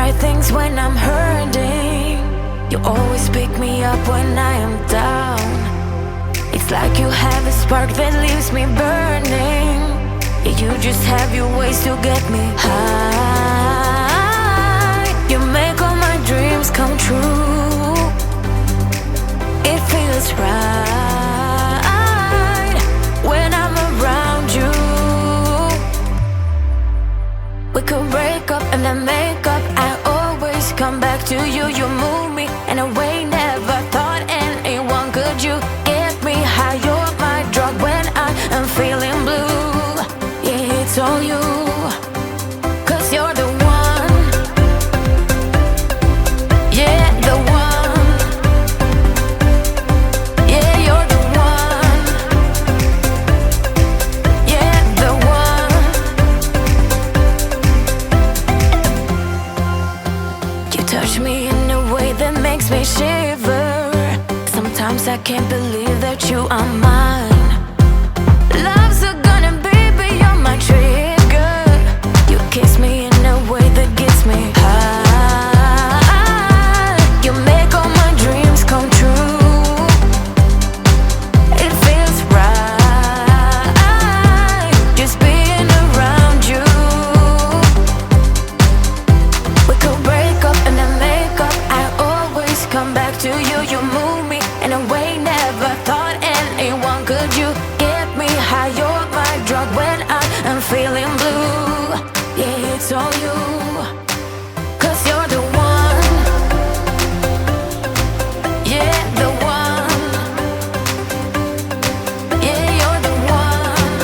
right things when I'm hurting. You always pick me up when I am down. It's like you have a spark that leaves me burning. Yeah, you just have your ways to get me high. You make all my dreams come true. It feels right when I'm around you. We could break up and then make up. I always come back to you. You move me in a way never thought anyone could. You get me high. You're my drug when I am feeling blue. Yeah, it's all you, 'cause you're the one. Yeah, the one. Yeah, you're the one. Yeah, the one. You touch me in a way that makes me shiver. Sometimes I can't believe that you are mine. Love's a gun and baby you're my trigger. You kiss me in a way that gets me high. You make all my dreams come true. It feels right just being around you. We could break up and then make up. I always come back to you. You move me in a way never thought anyone could. You get me high. You're my drug when I am feeling blue. Yeah, it's all you, 'cause you're the one. Yeah, the one. Yeah, you're the one.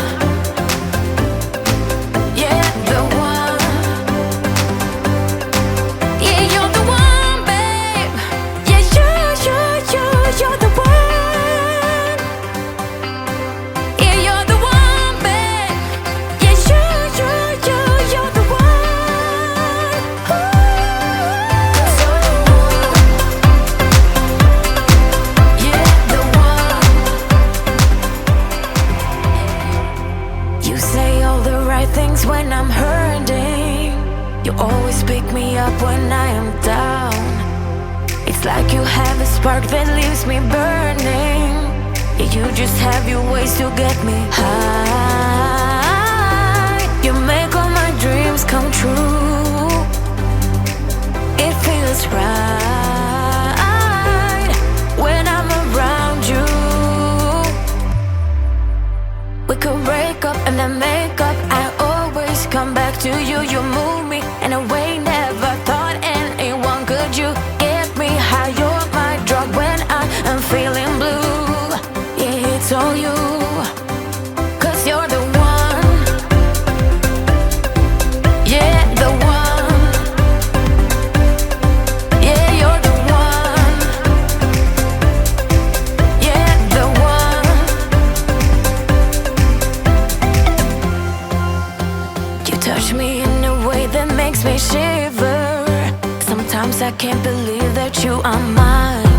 Yeah, the one. Yeah, you're the one, babe. Yeah, you're the one. Yeah, you're the one, babe. Yeah, you're the one. Yeah, the one. You say all the right things when I'm hurting. You always pick me up when I am down. It's like you have a spark that leaves me burning. Yeah, you just have your ways to get me high. You make all my dreams come true. It feels right when I'm around you. We could break up and then make up. I always come back to you. You move me in a way never thought anyone could. You get me high. You're my drug when I am feeling blue. Yeah, it's all you, 'cause you're the one. Yeah, the one. Yeah, you're the one. Yeah, the one. You touch me in a way that makes me shiver. Sometimes I can't believe that you are mine.